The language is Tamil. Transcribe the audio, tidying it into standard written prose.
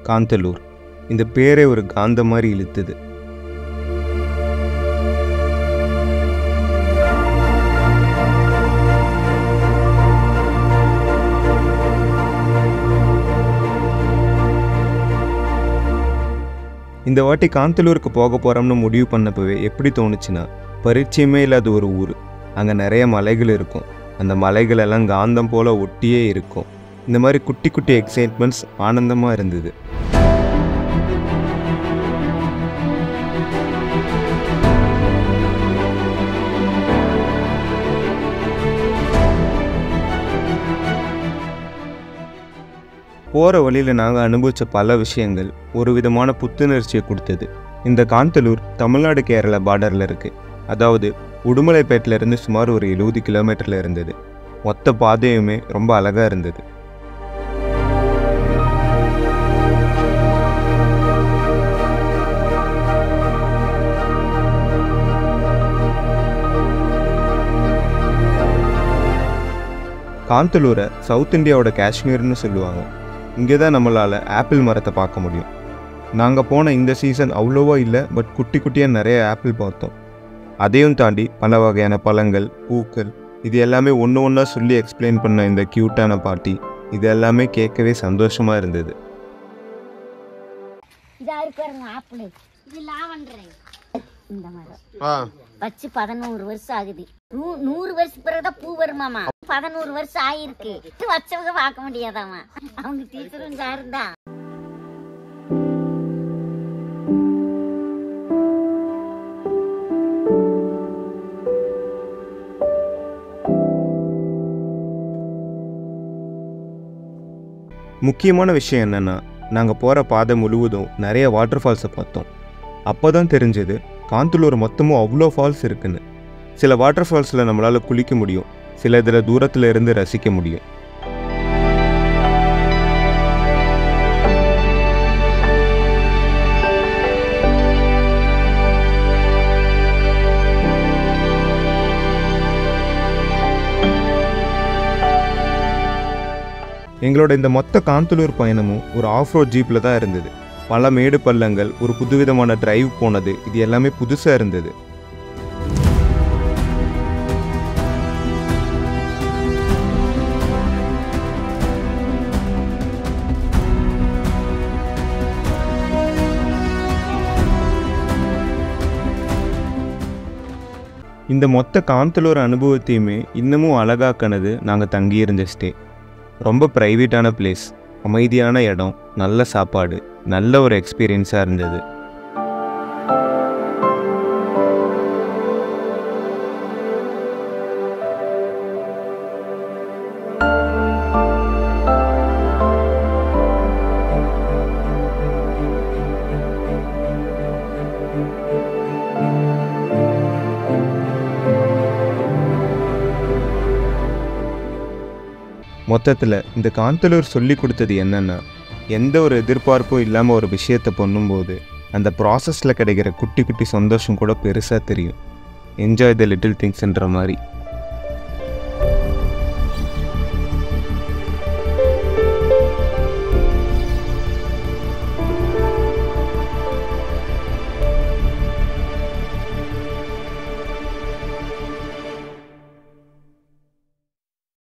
காந்தலூர். இந்த பேரே ஒரு காந்த மாதிரி இழுத்துது. இந்த வாட்டி காந்தலூருக்கு போக போகிறோம்னு முடிவு பண்ணப்பவே எப்படி தோணுச்சுன்னா, பரிச்சயமே இல்லாத ஒரு ஊர், அங்கே நிறைய மலைகள் இருக்கும், அந்த மலைகள் எல்லாம் காந்தம் போல் ஒட்டியே இருக்கும். இந்த மாதிரி குட்டி குட்டி எக்ஸைட்மெண்ட்ஸ் ஆனந்தமாக இருந்தது. போகிற வழியில் நாங்கள் அனுபவித்த பல விஷயங்கள் ஒரு விதமான புத்துணர்ச்சியை கொடுத்தது. இந்த காந்தலூர் தமிழ்நாடு கேரளா பார்டரில் இருக்குது. அதாவது உடுமலைப்பேட்டிலேருந்து சுமார் ஒரு 70 கிலோமீட்டரில் இருந்தது. மொத்த பாதையுமே ரொம்ப அழகாக இருந்தது. காந்தலூரை சவுத் இந்தியாவோட காஷ்மீர்னு சொல்லுவாங்க. இங்கே தான் நம்மளால் ஆப்பிள் மரத்தை பார்க்க முடியும். நாங்கள் போன இந்த சீசன் அவ்வளோவா இல்லை, பட் குட்டி குட்டியாக நிறைய ஆப்பிள் பார்த்தோம். அதையும் தாண்டி பல வகையான பழங்கள், பூக்கள், இது எல்லாமே ஒன்று ஒன்றா சொல்லி எக்ஸ்பிளைன் பண்ண இந்த க்யூட்டான பாட்டி, இது எல்லாமே கேட்கவே சந்தோஷமாக இருந்தது. இந்த மரம் வச்சு 11 வருஷம் ஆகுது. 100 வருஷம் பிறகுதான் பூ வருமாமா. 11 வருஷம் ஆயிருக்கு. வச்சவங்க பார்க்க முடியாதாமா. அவங்க டீச்சரும் சாரும் தான். முக்கியமான விஷயம் என்னென்னா, நாங்கள் போகிற பாதை முழுவதும் நிறைய வாட்டர் ஃபால்ஸை பார்த்தோம். அப்போ தான் தெரிஞ்சது காந்தலூர் மொத்தமும் அவ்வளோ ஃபால்ஸ் இருக்குன்னு. சில வாட்டர் ஃபால்ஸில் நம்மளால் குளிக்க முடியும், சில இதில் தூரத்தில் இருந்து ரசிக்க முடியும். எங்களோட இந்த மொத்த காந்தலூர் பயணமும் ஒரு ஆஃப் ரோட் ஜீப்பில் தான் இருந்தது. பல மேடு பள்ளங்கள், ஒரு புதுவிதமான டிரைவ் போனது, இது எல்லாமே புதுசாக இருந்தது. இந்த மொத்த காந்தலூர் அனுபவத்தையுமே இன்னமும் அழகாக்கினது நாங்கள் தங்கியிருந்த ஸ்டே. ரொம்ப ப்ரைவேட்டான பிளேஸ், அமைதியான இடம், நல்ல சாப்பாடு, நல்ல ஒரு எக்ஸ்பீரியன்ஸாக இருந்தது. மொத்தத்தில் இந்த காந்தலூர் சொல்லி கொடுத்தது என்னென்னா, எந்த ஒரு எதிர்பார்ப்பும் இல்லாமல் ஒரு விஷயத்தை பண்ணும்போது அந்த ப்ராசஸில் கிடைக்கிற குட்டி குட்டி சந்தோஷம் கூட பெருசாக தெரியும். என்ஜாய் த லிட்டில் திங்ஸ்ன்ற மாதிரி.